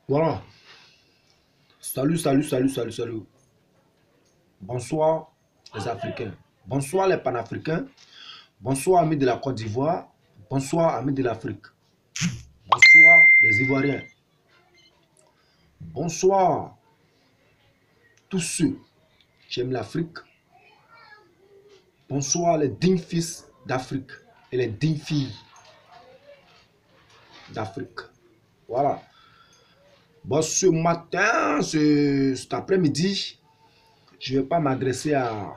Voilà. Salut, salut, salut, salut, salut. Bonsoir les Africains. Bonsoir les Panafricains. Bonsoir amis de la Côte d'Ivoire. Bonsoir amis de l'Afrique. Bonsoir les Ivoiriens. Bonsoir tous ceux qui aiment l'Afrique. Bonsoir les dignes fils d'Afrique et les dignes filles d'Afrique. Voilà. Bon, ce matin, cet après-midi, je ne vais pas m'adresser à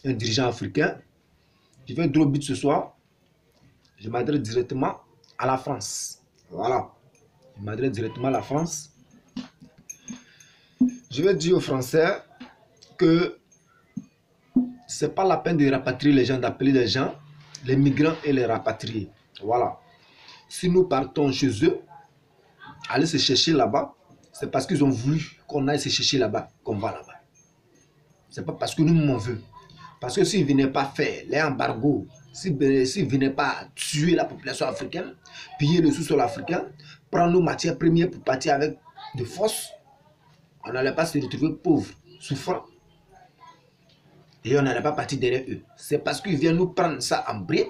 un dirigeant africain. Je vais drop but ce soir. Je m'adresse directement à la France. Voilà. Je m'adresse directement à la France. Je vais dire aux Français que ce n'est pas la peine de rapatrier les gens, d'appeler les gens, les migrants et les rapatrier. Voilà. Si nous partons chez eux, aller se chercher là-bas, c'est parce qu'ils ont voulu qu'on aille se chercher là-bas, qu'on va là-bas. Ce n'est pas parce que nous m'en veut. Parce que s'ils ne venaient pas faire les embargos, s'ils ne venaient pas tuer la population africaine, piller le sous-sol africain, prendre nos matières premières pour partir avec de force, on n'allait pas se retrouver pauvres, souffrants. Et on n'allait pas partir derrière eux. C'est parce qu'ils viennent nous prendre ça en bris.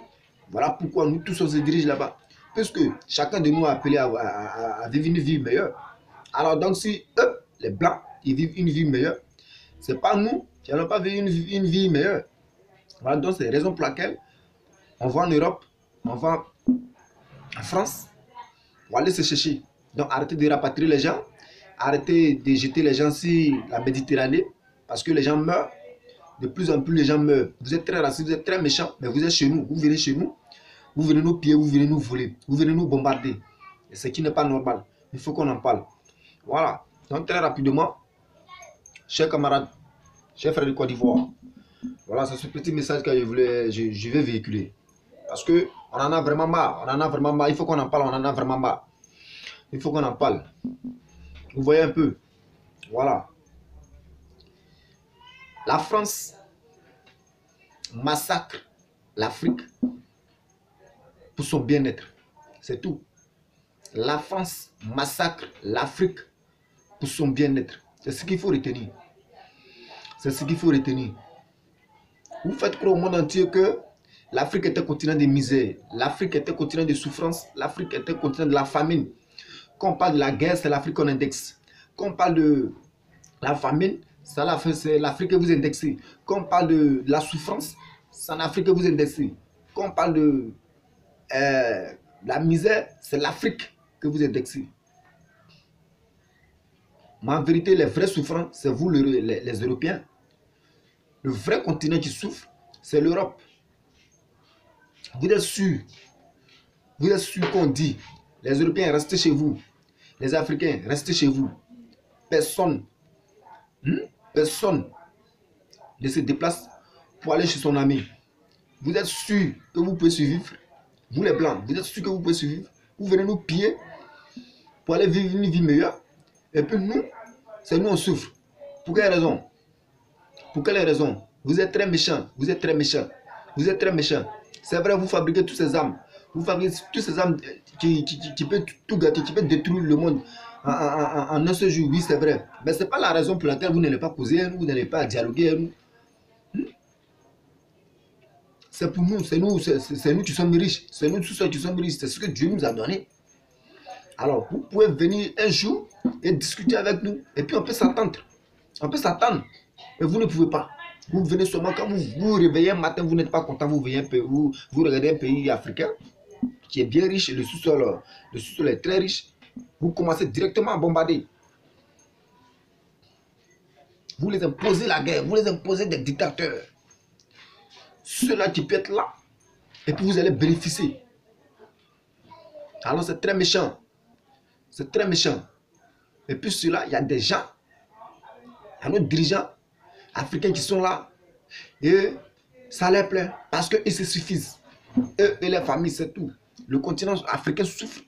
Voilà pourquoi nous tous on se dirige là-bas. Puisque chacun de nous a appelé à vivre une vie meilleure. Alors donc si eux, les blancs, ils vivent une vie meilleure, c'est pas nous qui n'allons pas vivre une vie meilleure. Voilà donc c'est la raison pour laquelle on va en Europe, on va en France, on va aller se chercher. Donc arrêtez de rapatrier les gens, arrêtez de jeter les gens sur la Méditerranée, parce que les gens meurent. De plus en plus, les gens meurent. Vous êtes très racistes, vous êtes très méchants, mais vous êtes chez nous. Vous venez chez nous, vous venez nous piller, vous venez nous voler, vous venez nous bombarder. Et ce qui n'est pas normal. Il faut qu'on en parle. Voilà. Donc, très rapidement, chers camarades, chers frères de Côte d'Ivoire, voilà, c'est ce petit message que je vais véhiculer. Parce qu'on en a vraiment marre. On en a vraiment marre. Il faut qu'on en parle, on en a vraiment marre. Il faut qu'on en parle. Vous voyez un peu. Voilà. La France massacre l'Afrique pour son bien-être. C'est tout. La France massacre l'Afrique pour son bien-être. C'est ce qu'il faut retenir. C'est ce qu'il faut retenir. Vous faites croire au monde entier que l'Afrique est un continent de misère. L'Afrique est un continent de souffrance. L'Afrique est un continent de la famine. Quand on parle de la guerre, c'est l'Afrique qu'on indexe. Quand on parle de la famine, c'est l'Afrique que vous indexez. Quand on parle de la souffrance, c'est en Afrique que vous indexez. Quand on parle de la misère, c'est l'Afrique que vous indexez. Mais en vérité, les vrais souffrants, c'est vous les Européens. Le vrai continent qui souffre, c'est l'Europe. Vous êtes sûr qu'on dit, les Européens, restez chez vous. Les Africains, restez chez vous. Personne ne se déplace pour aller chez son ami. Vous êtes sûr que vous pouvez survivre? Vous les Blancs, vous êtes sûr que vous pouvez survivre? Vous venez nous piller pour aller vivre une vie meilleure. Et puis nous, c'est nous on souffre. Pour quelle raison? Pour quelle raison? Vous êtes très méchants. Vous êtes très méchants. Vous êtes très méchants. C'est vrai, vous fabriquez toutes ces armes. Vous fabriquez toutes ces armes qui peuvent tout gâter, qui peuvent détruire le monde en un seul jour. Oui, c'est vrai. Mais ce n'est pas la raison pour laquelle vous n'allez pas causer, vous n'allez pas dialoguer. C'est pour nous, c'est nous qui sommes riches. C'est nous tous ceux qui sommes riches. C'est ce que Dieu nous a donné. Alors, vous pouvez venir un jour et discuter avec nous. Et puis, on peut s'attendre. On peut s'attendre. Mais vous ne pouvez pas. Vous venez seulement quand vous vous réveillez un matin, vous n'êtes pas content, vous regardez un pays africain qui est bien riche, le sous-sol est très riche. Vous commencez directement à bombarder. Vous les imposez la guerre, vous les imposez des dictateurs. Ceux-là qui peuvent être là. Et puis vous allez bénéficier. Alors c'est très méchant. C'est très méchant. Et puis cela, il y a des gens, il y a nos dirigeants africains qui sont là. Et ça les plaît parce qu'ils se suffisent. Eux et les familles, c'est tout. Le continent africain souffre.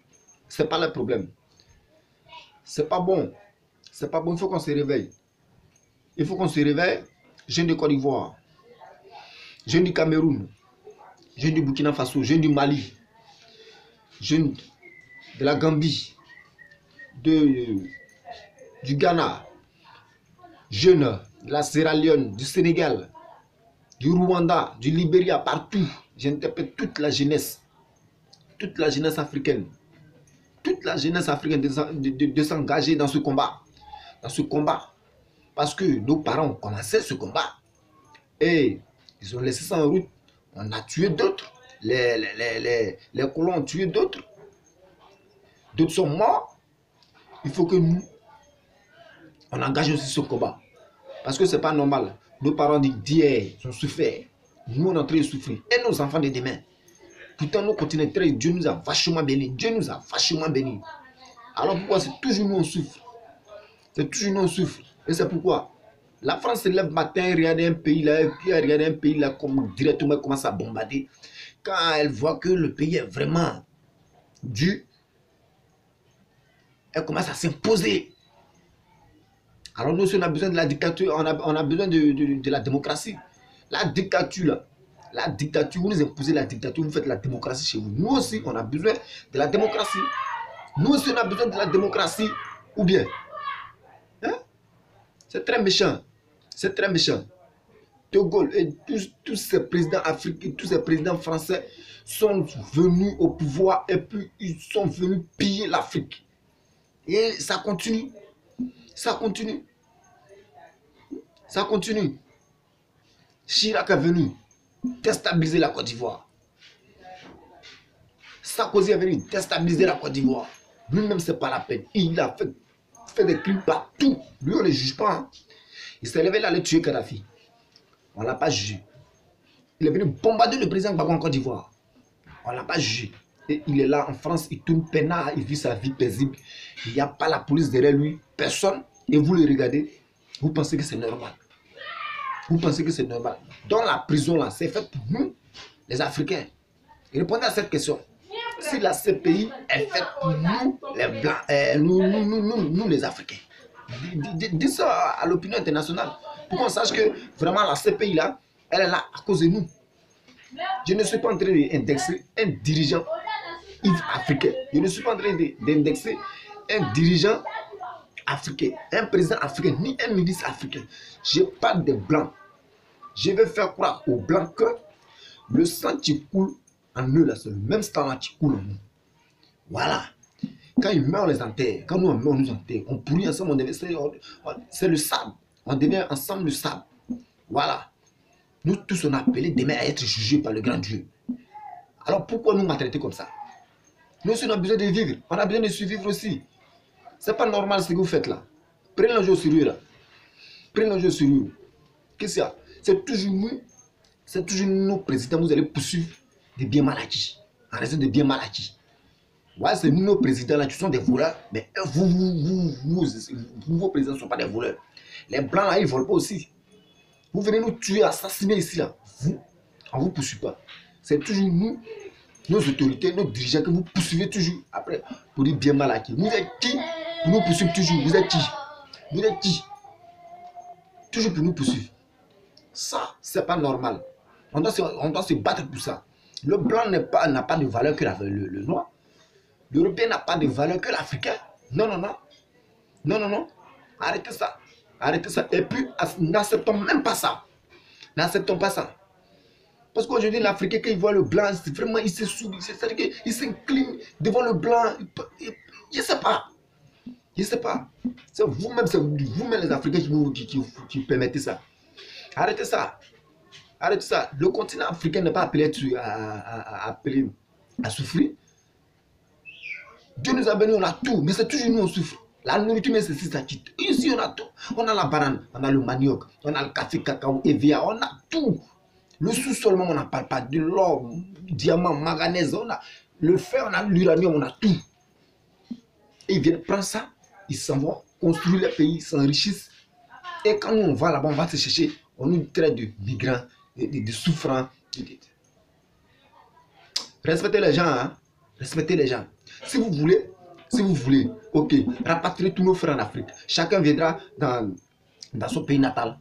Ce n'est pas le problème. C'est pas bon. C'est pas bon. Il faut qu'on se réveille. Il faut qu'on se réveille. Jeunes de Côte d'Ivoire, jeunes du Cameroun, jeunes du Burkina Faso, jeunes du Mali, jeunes de la Gambie, du Ghana, jeunes de la Sierra Leone, du Sénégal, du Rwanda, du Libéria, partout. J'interpelle toute la jeunesse africaine. Toute la jeunesse africaine de s'engager dans ce combat. Dans ce combat. Parce que nos parents ont commencé ce combat. Et ils ont laissé ça en route. On a tué d'autres. Les colons ont tué d'autres. D'autres sont morts. Il faut que nous, on engage aussi ce combat. Parce que ce n'est pas normal. Nos parents d'hier ont souffert. Nous, on est en train de souffrir. Et nos enfants de demain. Pourtant, nous continuons très. Dieu nous a vachement bénis. Dieu nous a vachement bénis. Alors pourquoi c'est toujours nous on souffre? C'est toujours nous on souffre. Et c'est pourquoi la France se lève matin, regarde un pays là, et puis elle regarde un pays là, comme directement elle commence à bombarder. Quand elle voit que le pays est vraiment dur, elle commence à s'imposer. Alors nous, si on a besoin de la dictature, on a besoin de la démocratie. La dictature là. La dictature, vous nous imposez la dictature, vous faites la démocratie chez vous. Nous aussi, on a besoin de la démocratie. Nous aussi, on a besoin de la démocratie. Ou bien, hein? C'est très méchant. C'est très méchant. De Gaulle et tous ces présidents africains, tous ces présidents français sont venus au pouvoir et puis ils sont venus piller l'Afrique. Et ça continue. Ça continue. Ça continue. Chirac est venu déstabiliser la Côte d'Ivoire. Sarkozy est venu déstabiliser la Côte d'Ivoire. Lui-même, ce n'est pas la peine. Il a fait des crimes partout. Lui, on ne le juge pas. Hein. Il s'est levé là, aller tuer Kadhafi. On ne l'a pas jugé. Il est venu bombarder le président Gbagbo en Côte d'Ivoire. On ne l'a pas jugé. Et il est là en France, il tourne peinard, il vit sa vie paisible. Il n'y a pas la police derrière lui, personne. Et vous le regardez, vous pensez que c'est normal. Vous pensez que c'est normal. Dans la prison, là, c'est fait pour nous, les Africains. Et répondez à cette question. Si la CPI est faite pour nous, les Blancs, nous les Africains. Dites ça à l'opinion internationale. Pour qu'on sache que vraiment la CPI, là, elle est là à cause de nous. Je ne suis pas en train d'indexer un dirigeant africain. Je ne suis pas en train d'indexer un dirigeant africain, un président africain, ni un ministre africain. Je parle des Blancs. Je vais faire croire aux Blancs que le sang qui coule en eux, là, c'est le même sang là qui coule en nous. Voilà. Quand ils meurent, on les enterre. Quand nous, on meurt, on nous enterre. On pourrit ensemble, c'est le sable. On devient ensemble le sable. Voilà. Nous tous, on a appelé demain à être jugés par le grand Dieu. Alors pourquoi nous maltraiter comme ça? Nous aussi, on a besoin de vivre. On a besoin de survivre aussi. C'est pas normal ce que vous faites là. Prenez le jeu sérieux là. Prenez le jeu sérieux. Qu'est-ce qu'il y a? C'est toujours nos présidents, vous allez poursuivre des biens mal acquis. En raison de biens mal acquis. Ouais, c'est nous, nos présidents là, qui sont des voleurs. Mais vos présidents ne sont pas des voleurs. Les Blancs là, ils ne volent pas aussi. Vous venez nous tuer, assassiner ici là. Vous, on ne vous poursuit pas. C'est toujours nous, nos autorités, nos dirigeants que vous poursuivez toujours après pour dire bien mal acquis. Vous êtes qui pour nous poursuivre toujours? Vous êtes qui? Vous êtes qui? Toujours pour nous poursuivre. Ça, c'est pas normal. On doit se battre pour ça. Le blanc n'a pas de valeur que le noir. L'Européen n'a pas de valeur que l'Africain. Non, non, non. Non, non, non. Arrêtez ça. Arrêtez ça. Et puis, n'acceptons même pas ça. N'acceptons pas ça. Parce qu'aujourd'hui, l'Africain, quand il voit le blanc, vraiment, il se sourit. C'est-à-dire qu'il s'incline devant le blanc. Je ne sais pas. Je ne sais pas. C'est vous-même les Africains qui permettez ça. Arrêtez ça. Arrêtez ça. Le continent africain n'est pas appelé à souffrir. Dieu nous a bénis, on a tout, mais c'est toujours nous on souffre. La nourriture, mais c'est ça qui. Ici, on a tout. On a la banane, on a le manioc, on a le café, cacao, EVA, on a tout. Le sous-sol, on n'en parle pas. De l'or, diamant, manganèse, on a le fer, on a l'uranium, on a tout. Et ils viennent prendre ça, ils s'en vont construire les pays, ils s'enrichissent. Et quand nous on va là-bas, on va se chercher, on nous traite de migrants, de souffrants. Respectez les gens, hein. Respectez les gens. Si vous voulez, ok, rapatrier tous nos frères en Afrique. Chacun viendra dans son pays natal,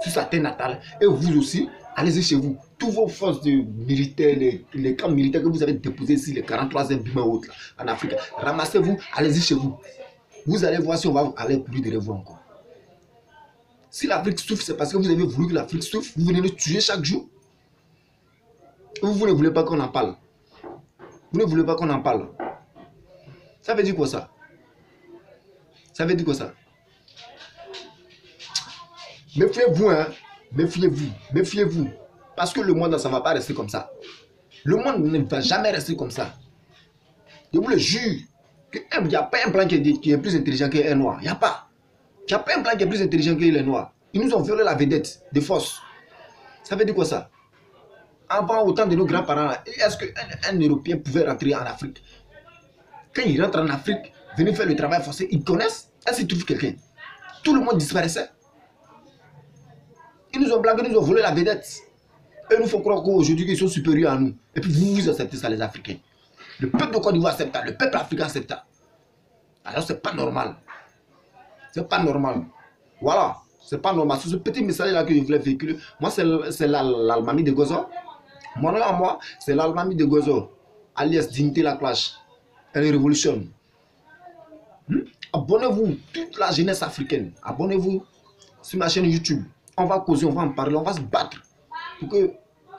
sur sa terre natale. Et vous aussi, allez-y chez vous. Tous vos forces de militaires, les camps militaires que vous avez déposés ici, les 43e Bima autres, en Afrique, ramassez-vous, allez-y chez vous. Vous allez voir si on va aller courir derrière vous encore. Si l'Afrique souffre, c'est parce que vous avez voulu que l'Afrique souffre. Vous venez nous tuer chaque jour. Vous ne voulez pas qu'on en parle. Vous ne voulez pas qu'on en parle. Ça veut dire quoi ça? Ça veut dire quoi ça? Méfiez-vous, hein. Méfiez-vous. Méfiez-vous. Parce que le monde, ça ne va pas rester comme ça. Le monde ne va jamais rester comme ça. Je vous le jure. Il n'y a pas un blanc qui est plus intelligent qu'un noir. Il n'y a pas. Il n'y a pas un blanc qui est plus intelligent que les noirs. Ils nous ont violé la vedette de force. Ça veut dire quoi ça? Avant, au temps de nos grands-parents, est-ce qu'un Européen pouvait rentrer en Afrique? Quand il rentre en Afrique, venir faire le travail forcé, ils connaissent? Est-ce qu'ils trouvent quelqu'un? Tout le monde disparaissait. Ils nous ont blagué, ils nous ont volé la vedette. Et nous font croire qu'aujourd'hui, ils sont supérieurs à nous. Et puis vous acceptez ça, les Africains. Le peuple de Côte d'Ivoire accepte ça, le peuple africain accepte ça. Alors c'est pas normal. C'est pas normal. Voilà. C'est pas normal. C'est ce petit message-là que je voulais véhiculer. Moi, c'est l'Almami de Gozo. Mon nom à moi, c'est l'Almami de Gozo. Alias Dignité la Clash. Elle révolutionne. Abonnez-vous, toute la jeunesse africaine. Abonnez-vous sur ma chaîne YouTube. On va causer, on va en parler, on va se battre pour que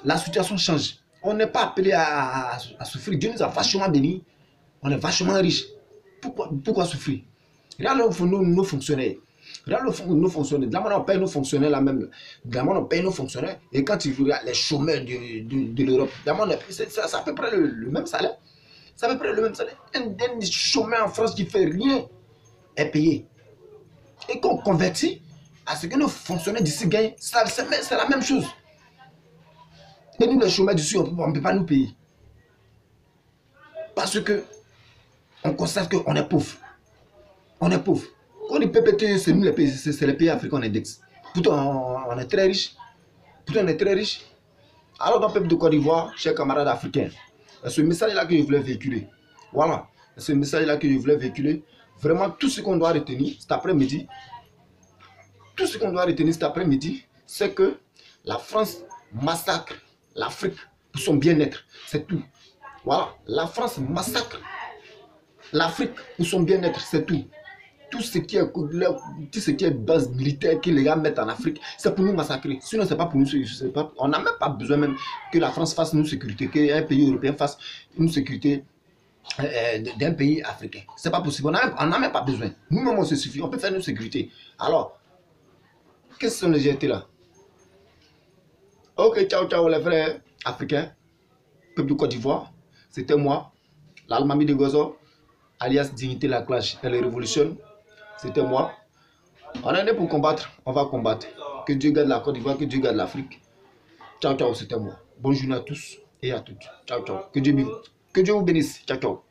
la situation change. On n'est pas appelé à souffrir. Dieu nous a vachement bénis. On est vachement riches. Pourquoi souffrir? Regarde nos fonctionnaires. Regarde nos fonctionnaires. De la manière on paye nos fonctionnaires là même. De la manière on paye nos fonctionnaires. Et quand tu regardes les chômeurs de l'Europe, c'est à peu près le même salaire. C'est à peu près le même salaire. Un chômeur en France qui ne fait rien est payé. Et qu'on convertit à ce que nos fonctionnaires d'ici gagnent, c'est la même chose. Et nous, les chômeurs d'ici, on ne peut pas nous payer. Parce que on constate qu'on est pauvre. On est pauvre. Quand on dit PPT, c'est nous les pays, c'est les pays africains, on indexe. Pourtant, on est très riche. Pourtant, on est très riche. Alors, dans le peuple de Côte d'Ivoire, chers camarades africains, c'est ce message-là que je voulais véhiculer. Voilà. C'est ce message-là que je voulais véhiculer. Vraiment, tout ce qu'on doit retenir cet après-midi, c'est que la France massacre l'Afrique pour son bien-être. C'est tout. Voilà. La France massacre l'Afrique pour son bien-être. C'est tout. Tout ce qui est base militaire que les gars mettent en Afrique, c'est pour nous massacrer. Sinon, c'est pas pour nous. On n'a même pas besoin même que la France fasse une sécurité, qu'un pays européen fasse une sécurité d'un pays africain. C'est pas possible. On n'a même pas besoin. Nous-mêmes, on se suffit. On peut faire une sécurité. Alors, qu'est-ce que sont les GT là? Ok, ciao, ciao les frères africains, peuple de Côte d'Ivoire. C'était moi, l'Almami de Gozo, alias Dignité la Clash. Elle révolutionne. C'était moi. On est né pour combattre, on va combattre. Que Dieu garde la Côte d'Ivoire, que Dieu garde l'Afrique. Ciao, ciao, c'était moi. Bonne journée à tous et à toutes. Ciao, ciao. Que Dieu vous bénisse. Ciao, ciao.